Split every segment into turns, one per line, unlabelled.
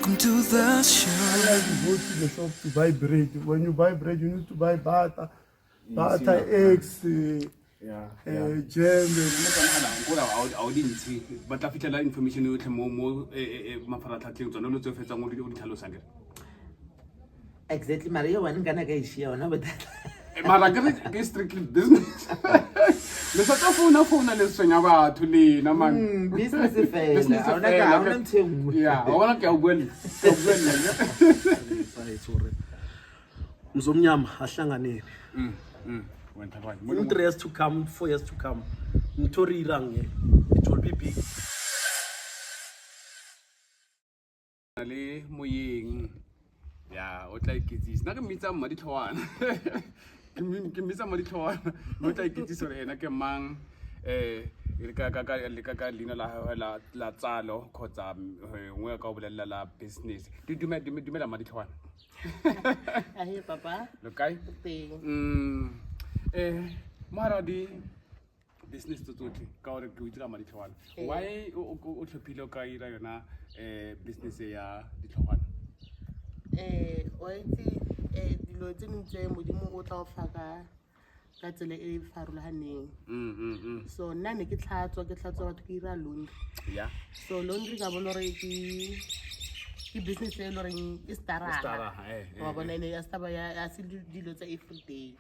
Welcome to the show.
I like to go to the shop to buy bread. When you buy bread, you need to buy butter, eggs, jam.
But I feel like information you can more
Exactly, Maria. One gonna get share on but
Maraga is strictly business. The sort of phone let's swing about to lean a man.
business affair.
Business
I
affair. Yeah, I want to go well.
Sorry. Mzomnyama ahlanganele. In 3 years to come, 4 years to come, Mtori Range, it will be big.
Ale moyeng. Yeah, what like it is. Not a meet some muddy toan. Give me some muddy toan. Not like it is or a man. Lina la Zalo, Kota, work over la business. Did you make a muddy toan?
I hear Papa.
Look, I Maradi business to do. Kaur kuitra mari thwan. Why o pillow kaira na business ya di thwan.
Oiti dilo tse ntse modimo o tla o faka ka tsela e farologaneng. So nna ne ke tlhatswa batho ke ira laundry.
Yeah.
So laundry ka bona re ke business e lo reng e stara. Wa bona ne ya staba ya se dilo tsa everyday.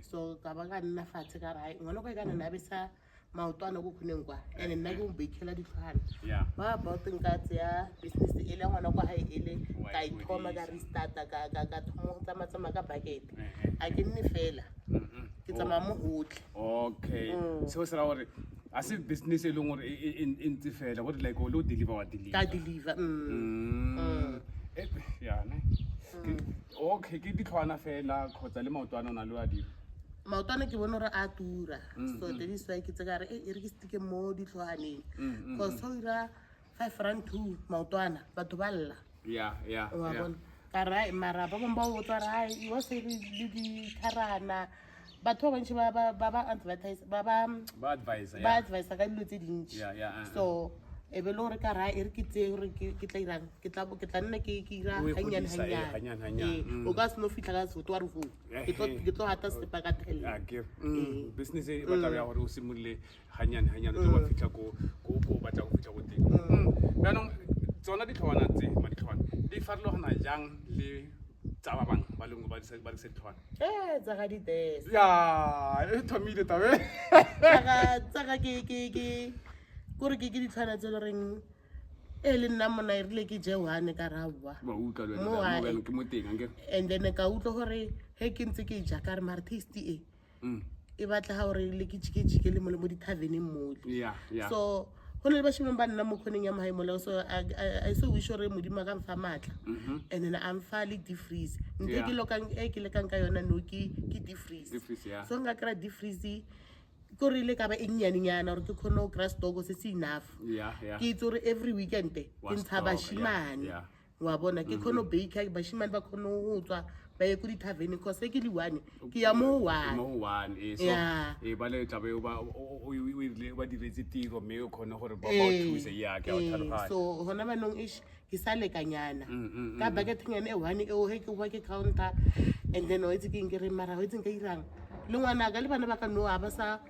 So ka ba ka nna fatshe ka ra ngwana go ka nna besa maotwana go khuneng kwa ene nna go bekela ditlhwana.
Yeah.
Ba ba tsenka tsa business e le ngwana kwa hae ele ka ithoma ka restart ka thomo tsama ka bucket. A ke nne fela. Ke tsama mo hotle.
Okay. So sera hore as if business e leng hore e ntse fela what like o lo deliver
Ka deliver.
Yeah, ne. Okay, ke ditlhwana fela khotsa le maotwana ona lo a di.
Maotwana ke bona re a tura. So that is why ke tsaka re e re ke stike mo ditlhwaneng. Cause so ira 5 rand 2 maotwana batho ba lla.
Yeah.
Wa bona ka ra mara ba bomba o tsara ai o se le di tharana batho ba ntse ba advertise ba
advisor.
Ba advisor ka dilo tse dintsi.
Yeah.
So e be lo re ka ra e re ke tse re ke tla irang ke tla nna ke ira hanyane. O ka se no fitla ka se to re fu. Ke tlo hata se pa ka tele.
Okay. Business e ba tla ya hore o simulle hanyane tlo ba fitla ko batla go fitla go teng. Banong tsona di tlhwana tse ma di tlhwana. Di farologana jang le tsa ba bang ba leng ba di se tlhwana.
Tsa di des.
Ya, e thomile tabe.
Tsa ke gore ke di tshwana tse le reng le nna mona e rile ke je one ka rabwa
Ba utla le mo ke mo teng anke.
And then ka utlo gore he ke ntse ke ja ka re mar taste e batla ha gore le ke jike le mo di tavern mo.
Yeah.
So go le ba shimeng ba nna mo khoneng ya mahaimo le so I so wish gore modimo ka mfa matla and then I'm fairly deep freeze nte ke lokang ke le kang ka yona no ke deep freeze. So nga kra deep freeze ko rile ka ba ennyanyana gore ke khono grass dog se se enough. Ke itse gore every weekend ke ntsha bashimane wa bona ke khono baker bashimane ba khono go tswa ba ye go di tavern cause ke le one ke ya mo one
so ba le tlabe ba diretse tiro me o khone gore ba thuse ya ke a tlhaloganya.
So hona manong ke sa lekanyana ka bucket ngene e one e o he ke wa ke counter and then o itse ke ngere mara o itse ka irang le ngwana ka le bana ba ka no a ba sa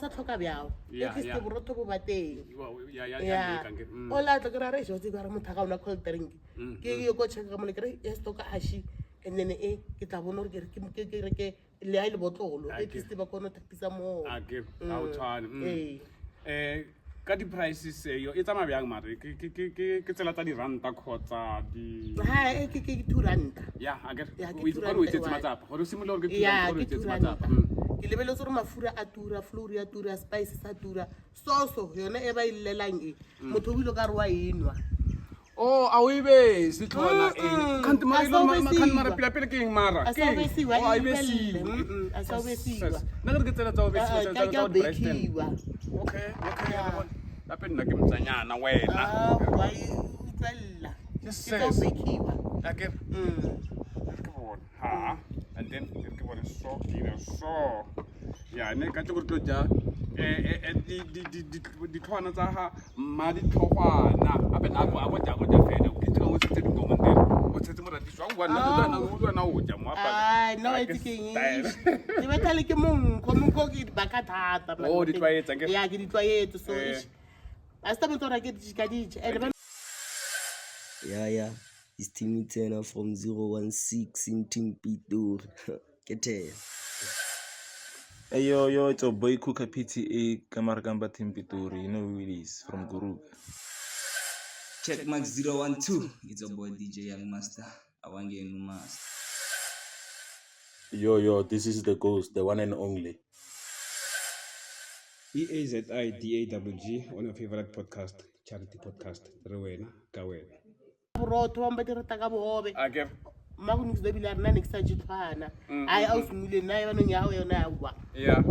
tlhoka byao ke se borotho bo bateng. O la tla kra re jo tse ka re motho ga ona cold drink ke yo go check ka mo le kre e stoka ashi and then ke tla bona gore ke re ke le a ile botlolo e ke se ba kona tapisa mo
au tshwana ka di prices yo e tsama byang mare ke tsela tsa di ranta khotsa di
ke 2 rand.
Yeah, we tsetse matsapa gore simolola ke 2 rand gore tsetse matsapa.
Ke lebelo tsore mafura a tura flour ya tura spices a tura soso yona e ba ilelang motho o ile ka re wa enwa.
Oh, a o ibe se tlhona kanti mara pila ke eng mara ke o a ibe si
a sa be siwa
na re ke tsela tsa o be si
tsa
bakiwa. Okay la pena ke mtsanyana wena
wa utlwella
just
ke tsa bakiwa
ke bona and then ke bona so ya ne ka tlo ja ditlhwana tsa ga mma ditlhogwana gape nako a koja fela o kitse ka o setse dingomanteng o tshetse moratiswa o wena o ja
ai no e tsikeng di betla le ke monko ke baka thata
o di twaetsa ke
ya ke di twaetse so a sta motho ra ke di ka di
Yeah, it's Timmy Turner from 016 in Team Pitur. Get it.
Hey yo, it's your boy Kuka PTA Kamargamba Team Pitur. You know who it is from Guru.
Check Max 012. It's your boy DJ Young Master. I want to get master.
Yo, this is the ghost, the one and only.
EAZIDAWG, one of your favorite podcast, charity podcast. Rewena, Kawena.
Roto wa mba dirata ka bobe
Okay.
ma go nitse bila rena next time tshwana ai a o simile nna ya banong ya go yona ya bua
Yeah.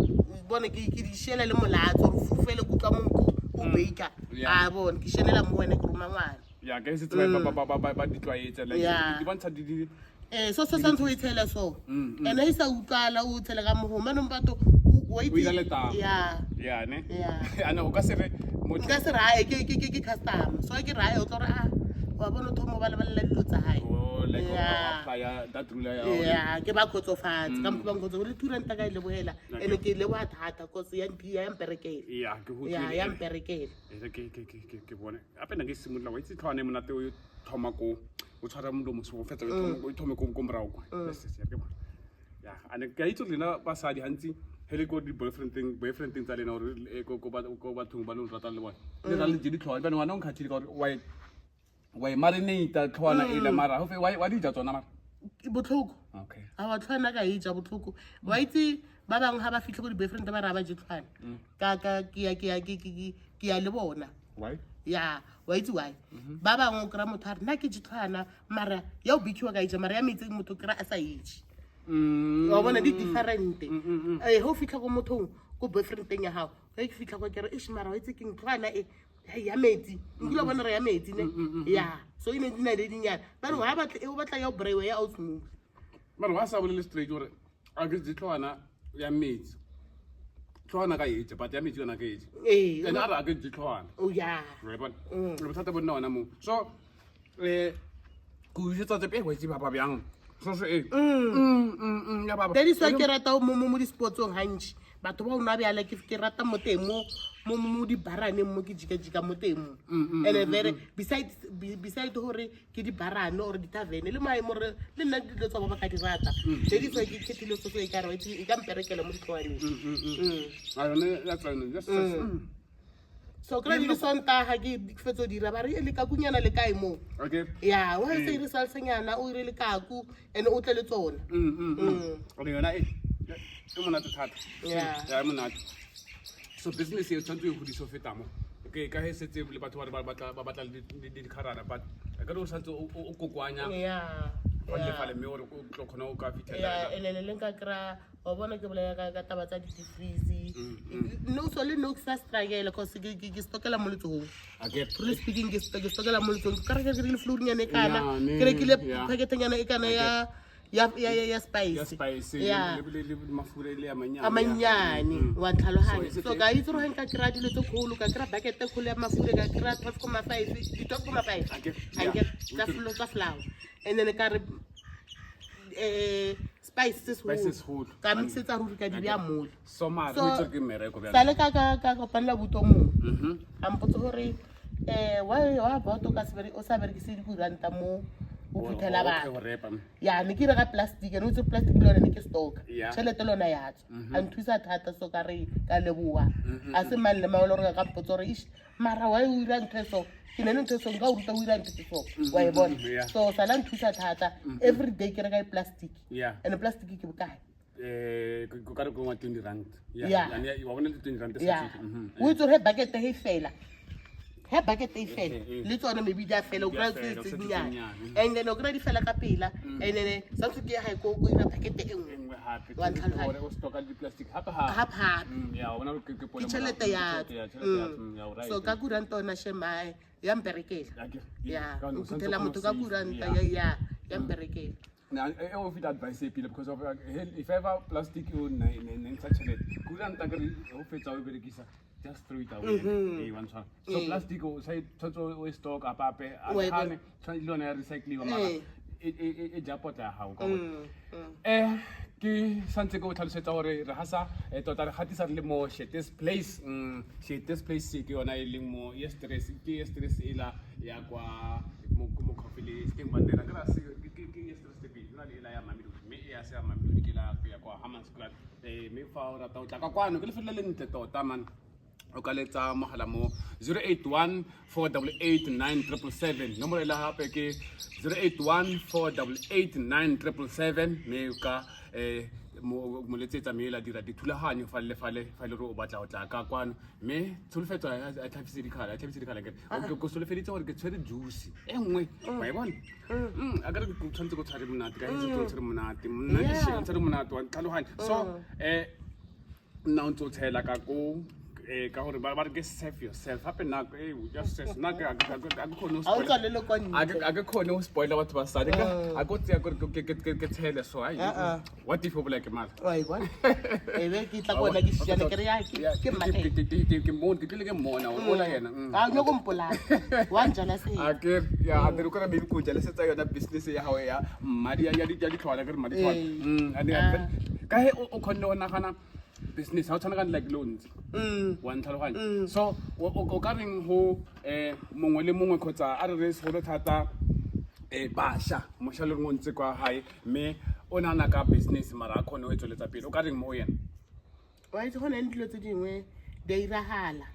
bona ke di shela le molatso re fufele go tla monko o baker a bona ke shenela mo wena ke roma ngwana
Yeah, guys, it's ba ditwaetsa like di bontsha di
so santse o itshela so ene isa utlala o tshela ka mo mano mpato wait
yeah ne ana o ka se re
motho ka se rae ke customer so ke rae o tlo ra wa bona thomo ba le dilo tsa hae
like apply that rule ya
ke ba khotsofatsa ka mo ba khotso le turanta ka ile bohela ene ke le wa thata cause ya mpia ya mperekele
ke ho
ya mperekele
ke bone ape na ke simolla wa itse tlhwane monate o thoma ko o tshwara molo mo so fetsa o thome ko mrago kwa ke bona ya ane ke itse lena basadi hantsi hele ko di boyfriend tsa lena gore ko bathong ba lo rata le bona le ra le di tlhwane bana wana o nkhathile ka gore why marinate tlhwana ile mara ho fe why di ja tsona mara
botlhoko
okay
a wa tlhwana ka ija botlhoko wa itse ba bang ha ba fitlhe go di boyfriend ba ra ba je tlhwana ka ke ya le bona
why
ya wa itse why ba bang o kra motho a re nna ke je tlhwana mara ya o bikiwa ka ija mara ya metsi motho kra a sa ije wa bona di different ho fitlha go motho go boyfriend teng ya hao ga ke fitlha go kere ish mara wa itse ke tlhwana ya metsi nkile bona re ya metsi ne ya so ine dina le dinyana ba re ha batla ya brewe ya outsmove
mara wa sa bolele straight gore a ke di tlhwana ya metsi tlhwana ka etse but ya metsi yona ka etse ene a re a ke di tlhwana
o ya
re bona re bothata bona ona mo so go itse tsa pe go itse ba byang so ya baba
dedi so ke rata mo di sportsong hantsi batho ba una bjale ke rata mo temo mo di barane mo ke jika mo temo and very beside hore ke di barane or di tavern le maemo re le nna di tlo ba ka di rata dedi so ke khethile so e ka re e ka mperekela mo ditlwane
ayone ya tsana just
so kra di sonta ha ke fetso dira ba re le ka kunyana le kae mo
okay
ya wa se re salsenyana o ile le kaku and o tle le tsona
o yona e monate thata ya monate so business e tshwanetse go di so feta mo okay ka he setse le batho ba batla le di kharana but ka re o santse o kokwanya wa le fale me gore o tlo khona o ka fitela
le nka kra wa bona ke bolela ka taba tsa di freeze no so le no sa struggle cause ke stokela mo letsong truly speaking ke stokela mo letsong ka re ke le florinyane kana ke re ke le packetanyana e kana ya spice
le mafura le
amanyane wa tlhalohanya so ka itse re nka kra dilo tse kholo ka kra bucket e kholo ya mafura ka kra 12.5 di 12.5 tsa flour and then ka re spices whole ka mixetsa ruri ka di bya mole
so ma re itse ke mereko bya
sale ka panela butomo ampotse gore wa boto ka se o sa berekise di kuranta mo o phutela ba ya ne ke re ga plastic ene o tse plastic le yone ne ke stock tšhelete lona ya tswa a nthusa thata so ka re ka leboa a se mang le maolo re ka mpotse gore ish mara wa o ira ntho so ke nene ntho so nka o ruta o ira ntho so wa e bona so sala nthusa thata every day ke re ka plastic and plastic ke bokae
ko ka re ko 20 rand wa bona 20 rand
o itse re bucket he fela he bucket e fela le tsona maybe di a fela o kra tse dinyana and then o kra di fela ka pela and then sa se ke ha ko ira bucket e nngwe wa tlhaloganya
o stoka di plastic hapa ya ona ke
tšhelete ya so ka kuranta ona shemai ya mperekela ya o phutela motho ka kuranta ya mperekela
I offer advice because of if ever plastic you such a couldn't agree offer our berekisa just throw it away one so plastic say toto stock apape and trying recycling e japota how ke santse go tlhalosetsa gore re hasa tota re gatisa re le mo this place ke yona e leng mo stress ela ya kwa mo coffee le sting batela ka se ke stress te bi na le ela ya mamilo me ya se mamilo ke la ya kwa Hammanskraal me fa ora ta tla ka kwano ke le fela le ntle tota man o ka letsa mogala mo 081 488 9777 nomoro ela hape ke 081 488 9777 me ka mo letsetsa me la dira dithulaganyo fa le re o batla o tla ka kwano me tsolofetso a tlhapise dikhala ke go solofeditse gore ke tshwere juice e nngwe ba e bona a ka re go tshwantse go tshware monate ka itse go tshware monate monna ke se tshware monate wa tlhaloganya so nna o ntse o tshela ka go ka gore ba re save yourself hape nako just stress nako a ke khone o spoiler batho ba sadi ka a go tsia gore ke tshele so ai what if o like mal
ai bona ebe ke tla kona ke shana ke re ya ke
mo ke mona o la yena
a nyo go mpola wa njala se
a ke ya a dire kora maybe ko jale setsa yona business ya hao ya madi ya di tlhola ke madi tlhola ka he o khonne o nagana business how tshwana ka like loans one tlhaloganya so o ka reng ho mongwe le mongwe khotsa a re se go thata basha mosha le ngontse kwa hae me o nana ka business mara a khone o tsweletsa pele o ka reng mo yena
wa itse gona ndilo tse dingwe de irahala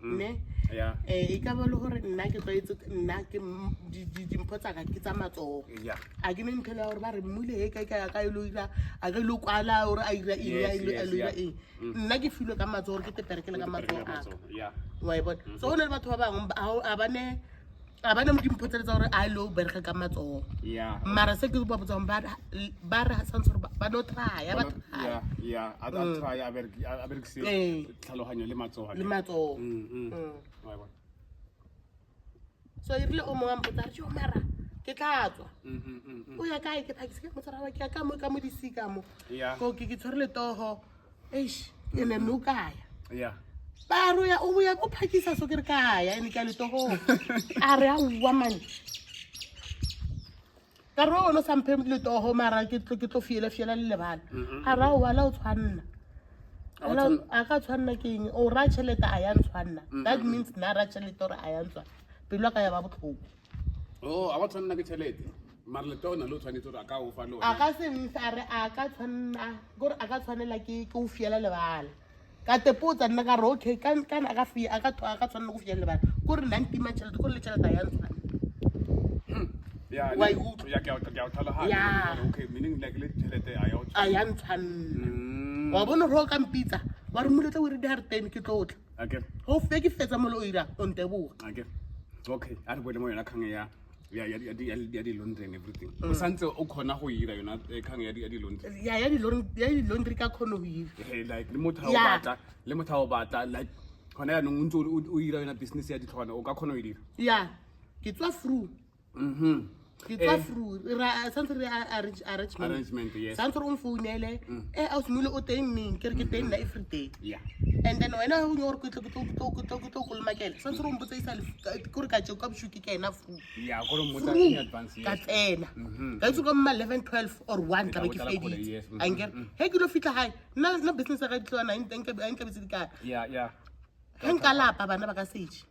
ne
ya
e ka ba le gore nna ke tloetse nna ke dimpotsa ka ke tsa matsogo a ke ne ntlhela gore ba re mmule he ka ka ilo ira a ka ilo kwala gore a ira eng nna ke filwe ka matsogo ke teperekele ka matsogo a wa e bona so go ne le batho ba bangwe a ba ne dimpotseletsa gore a ilo bereka ka matsogo mara se ke ba botsa ba re santsore ba no try a
try a berekise tlhaloganyo le matsogo wa bona
so irile o mongwe mpotsa re mara ke tla tswa o ya kae ke phakise ke motsara wa ke ka mo disika mo go ke tshware le toho ene no kaya ba ro ya o ya go phakisa so ke re kaya ene ka le toho a re a wa man ka ro no sampe le toho mara ke tlo fiela le lebala a ra wa la o tshwanna a ka tshwanna ke eng o ra tšhelete a ya tshwanna that means na ra tšhelete ore a ya tshwanna pelo ka ya ba botlhoko
a ba tshwanna ke tšhelete mara le tona lo tshwanetse ore a ka o fa lona
a ka se mfare a ka tshwanna gore a ka tshwanela ke o fiela lebala ka tepotsa nna ka re okay kan a ka tshwanela go fiela lebala gore nna ntima tšhelete gore le tšhelete a ya tshwanna
okay meaning like le tšhelete
a ya tshwanna wa bona ro ka mpitsa wa re moletse o re di hartene ke tlotla go fe ke fetsa molo o ira on teboga
okay a re bole mo yona khang ya di laundry and everything o santse o khona go ira yona khang ya di laundry
ya di laundry ka khono go ira
like le motho o batla like khona ya no ntse o ira yona business ya di tlhona o ka khona go dira
ke tswa through ke tswa through santse re arrangement
yes
santse re mfounele a smule o teng ning ke re ke teng na every day and then wena o nyor ke tlo makela santse re mbotsa isa gore ka tšeo ka boshuki ka ena fu
gore motsa in advance
ka tsena ka itse go mma 11 12 or 1 tla be ke feditse anger he ke lo fitla hae na business ga ditlwana nka bitse dikana he nka lapa bana ba ka seje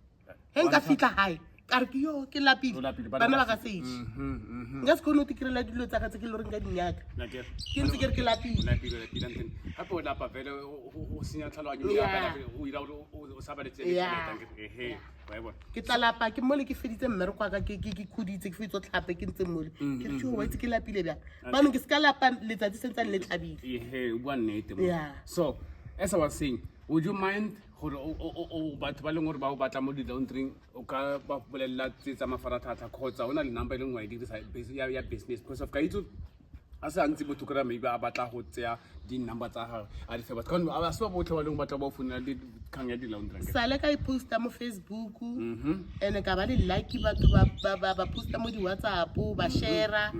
he nka fitla hae kare ke yo ke lapile bana ba ka seje nka se khone o tikirela dilo tsa ka tse ke le gore nka dinyaka ke ntse ke re ke lapile
hape o lapa fele o senya tlhaloganyo o ira o sabaletse
ke tla lapa ke mole ke feditse mmereko ka ke khuditse ke fetso tlhape ke ntse mole ke re wa itse ke lapile bjang bano ke se ka lapa letsatsi sentsane le tlhabile
o bua nnete so as I was saying would you mind gore o batho ba leng gore ba o batla mo di-laundry o ka ba bolelela tse tsa mafaratlhatlha kgotsa o na le number e leng wa e dirisa ya business because of ka itse a se ntse botho kry-a maybe a batla go tseya di-number tsa gage a di fe batho a se ba botlhe ba leng batla ba o founela le kgang ya di-laundry
sale ka e posta mo Facebook and ka ba le like batho ba posta mo di-WhatsApp ba share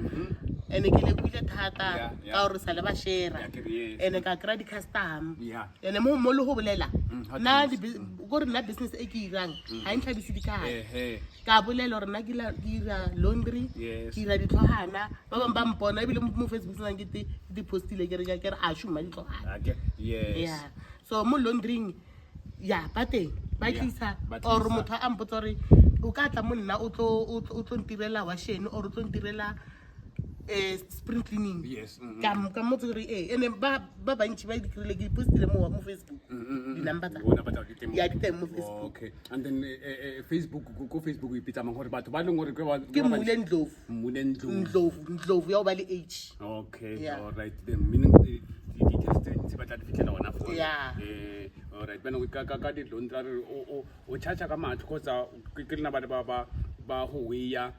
ene ke lekuile thata
Yeah, yeah.
ka gore sa le ba share
Yeah, ke re yes.
ene ka kry di-custom
Yeah.
ene mo le go bolela
how to
nna
use.
gore nna business e ke irang ga e ntlhabise dikgale
Ehe.
ka bolela gore nna ke ira laundry
Yes.
ke ira ditlhogana ba bangwe ba mpona ebile mo Facebook senang ke di-postile ke re a šoma ditlhogana
Okay. Yes.
yeah so mo laundering ya ba teng ba
Yeah,
tlisa
ba
or
tlisa.
motho a mpotsa gore o ka tla mo nna o tlo ntirela washene or o tlo ntirela spring cleaning
Yes.
ka motse gore ene ba bantši ba di-kry-ile ke di-postile mo Facebook di-number tsa
Bona ba tla di teng.
ya di teng mo Facebook
Okay. And then Facebook go Facebook e pitsa mang gore batho ba leng gore
ke Mmule Ndlovu Ndlovu ya o ba le age
Okay.
Yeah.
All right. Then meaning di-details tse ntse ba tla di fitlhela gona foo.
Yeah.
All right. Bana ka di-laundry o charge ka matho kgotsa ke lena ba go weya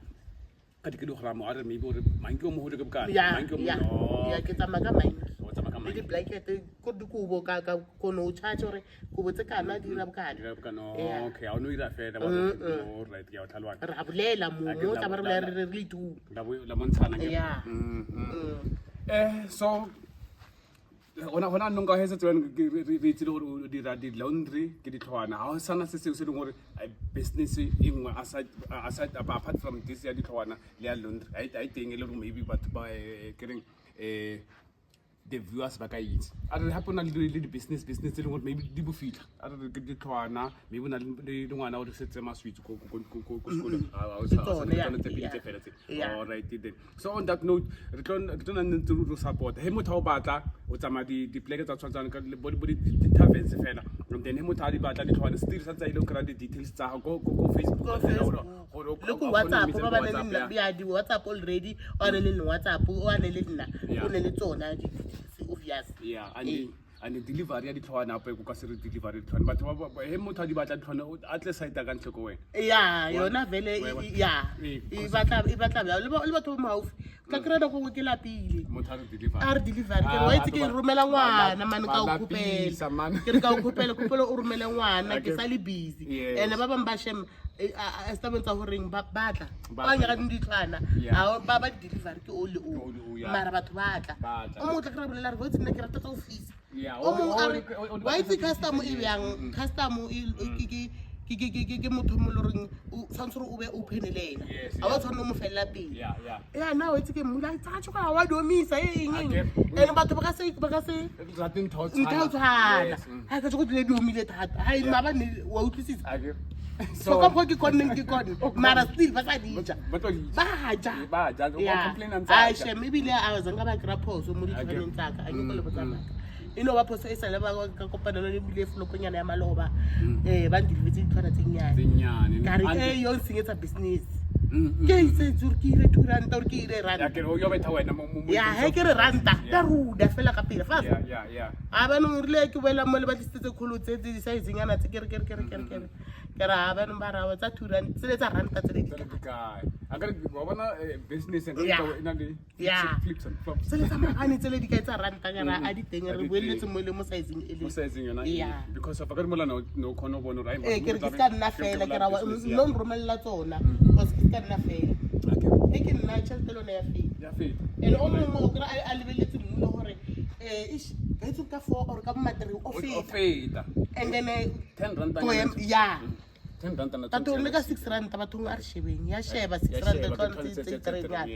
ka dikilogramo a re maybe ore manke o mogolo ke bokana
ya
manke o
ya
mogolo.
ya ke tsamaya ka mainki
O tsamaya ka
le
manke.
di-blanket ko dikobo ka kono o charge gore kobo tse kana di dira bokana
Dira bokana.
Yeah.
Okay. A o no ira fela ba. All right. Ke a o tlhaloganya.
re a bolela mo tla ba re bolela re le tu
La montshana ke.
Yeah.
So gona nong ka hetse tswen re itse gore o dira di-laundry ke ditlhogwana ga o sana se seo se leng gore business e nngwe aside apart from this ya ditlhogwana le ya laundry a e teng e le gore maybe batho ba kereng the viewers ba ka itse a re gape o na le di-business tse leng gore maybe di bofitlha a re ke ditlhogwana maybe o na le ngwana o re setse maswitse ko sekolong
tsone, yeah,
tse pedi tse fela tse.
Yeah.
Alright then. So on that note, re tlo nne ntse re support. He motho o batla o tsamaya di-pleke tsa tshwantsana ka bo di-taverns fela. And then he motho a di batla ditlhogwana still sa tsa ile o kry-a di-details tsa gago ko Facebook.
Ko
fela
Facebook.
gore
le ko WhatsApp ba ba ne le nna ya di WhatsApp already o ne le WhatsApp o ne le nna
Yeah.
o ne le tsona obvious
Yeah, and delivery ya ditlhogwana ape ko ka se re delivery ditlhogwana batho he motho a di batla ditlhogwana a tle site ka ntle ko wena.
ya yona vele ya e batla bja le batho ba maufi ka kry-a nako ke lapile
Motho a re delivery.
a re delivery ke re wa itse ke romela ngwana mane ka o
lapisa, man.
kgopela ke re ka o kgopela o romele ngwana ke sa le busy
Yes.
and ba bang ba shem a stabeng tsa goreng batla
Batla.
ba nyaka ditlhwana
Yeah.
ba delivery ke o le o
o, yeah.
mara batho batla
Batla.
o mongwe tla kry-a bolela re boetse nna ke rata tsa office
Yeah,
o mongwe a re
o-
wa itse custom e bjang custom ke motho mo le goreng o tshwanetse gore o be open le ena
Yes,
a wa tshwanne o mo felela pele
Yeah, yeah.
ya na wa itse ke mmula tsatso ka wa domisa e eng
Okay.
ene batho ba ka se
Rate ntho tshwana.
ntho tshwana
Yes,
ha ka go tlile di omile thata ha e mabane wa utlwisisa
Okay.
so ka go ke konne mara still ba sa dija
Ba tlo di-
ba ja
Ba ja, o
Yeah.
complain and
Ai,
such.
shem ebile a zanga ba kry-a phoso mo ditshwaneng tsaka a ke go le botsamaka e no ba phoso e sale ba ka kopanelo le bile floponyana ya maloba ba ndilivetse ditshwana tse nnyane
Tse nnyane.
ka re
And-
e yo nsenyetsa business
Mm,
ke itse gore ke ile 2 ranta gore ke ile
Ya
ranta
ke re yo betha wena mo
ya he ke re ranta ka ruda fela ka pele fast
Yeah.
a banong rile ke boela mo le ba tlisitse kgolo tse di sizenyana tse kere ke re a banong ba rawa tsa 2 ranta tse le tsa ranta tse le
Tsele
di
dikae? A ka re wa bona business and
Yeah.
e na le
Yeah.
flips and flops.
tse le tsa magane tse le di kae tsa ranta ka ra a di teng
A
re
di
boeletse
teng.
mo le mo sizing e
Mo
le
sizing yona.
Yeah.
Because of ka re mola no khona bona right.
ke re ke ska nna fela ke ra wa no nromella tsona because ke ska nna fela e ke nna tšhelete lone ya fela
Ya fe.
and o mongwe o kry a lebeletse mmule gore gaetse ka 4 or ka bomatere o
O
feta
feta.
and then
10 rand.
ya
10 rand na.
batho le ka 6 ranta bathong a re shebeng ya sheba 6 ranta tshwanetsetseitrengana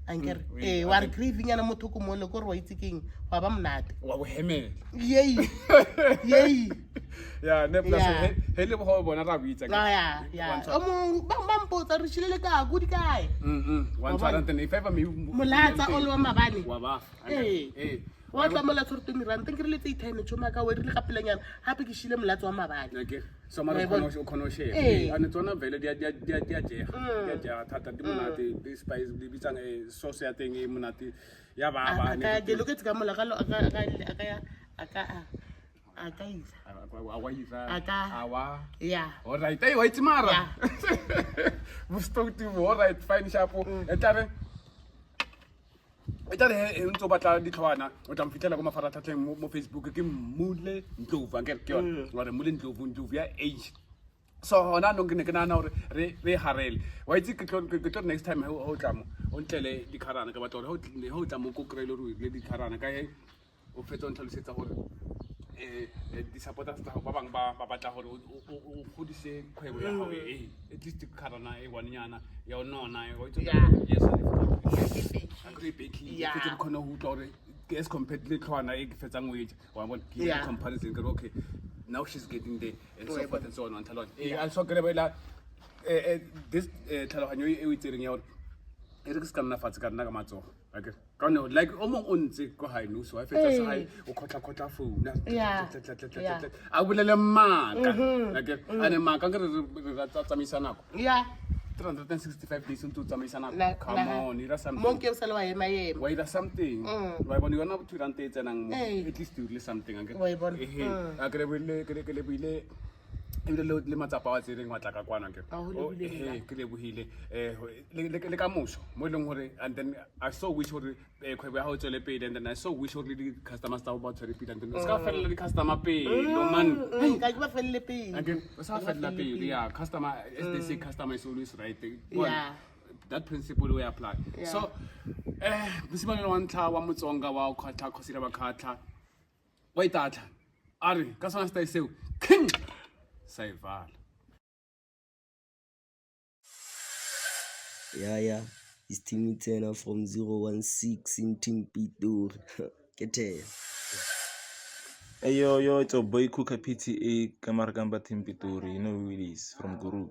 ankere wa re craving yana motho ko mole kore wa itse keng wa ba monate
Wa bo hemela.
yei
Ya ne plus
Yeah.
he le bo bona ra bitsa.
ya o mongwe ba mpotsa re shilele ka go di kae
1 rand and if ever me
molatsa o le wa mabane
wa ba.
wa tlamola tshware 20 ranta ke re letse ithine tšhoma ka werile gapelenyana gape ke shile molatsa wa mabane
Okay. So mara
Wa
khona
bona?
khona share.
Eh.
Ane tsona vele dia thata di monate di spice di bitsang sauce ya teng e monate ya ba
ke loketse ka mola a ka isa
awa isa
Aka-
awa
ya
all right hey wait mara bustoti all right fine sharp etare he ntse batla ditlhwana o tla mfitlhela ko mafaratlhatlheng mo Facebook ke Mmule Ndlovu ke yona wa re Mmule Ndlovu ya age so hona no ke ne ke nana hore re harele wa itse ke tlo next time ho tla mo o ntlele dikharana ka batho ho tla mo ko krele ru le dikharana ka he o fetsa o ntlhalosetsa hore di-supporters tsa hao ba bang ba batla hore o godise kgwebo ya hao at least kharana e wanenyana ya o nona wa itse yes agree Becky ke tse khona ho utlwa hore as compared le tlhwana e ke fetsang wage wa bona ke comparison ke okay now she's getting there and so forth and so on until I saw grebela this tlhaloganyo e o itsereng ya hore e re ke se ka nna fatshe ka nna ka matsogo okay ka no like o mong o ntse ko hae no so I fetsa sa hae o khotla phone a bolele maka okay ane maka ke re tsamaisa nako 365 days into tsamaisa nako come on ira something
mo ke sala wa ema
wa ira something wa bona yona botho rante e tsenang at least you something okay a ke le buile le matsapa wa tsereng wa tla ka kwana ke ke le buhile le ka moso mo leng hore and then I so wish hore khwebo ya ho tswele pele and then I so wish hore the customers tsa ba tswele pele and then ska fela le customer pele no man
ka ke ba felle pele
again sa fela pele customer as they say customer is always right that principle we apply so bisimane wa ntla wa motsonga wa khotla khosira ba khatla wa itatla ari ka sona sta iseo king Saivala.
Yeah. It's Timmy Turner from 016 in Team Pitur. Get here.
Hey, yo, it's a boy Kuka PTA Kamargamba Team Pitori. You know who it is from Guru.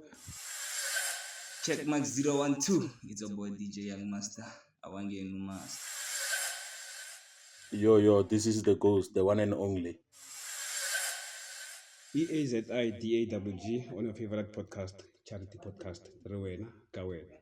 Check Max 012. It's a boy DJ Young Master. Awange Numas.
Yo, this is the ghost, the one and only.
EAZIDAWG on your favorite podcast, charity podcast. Rewena, Kawena.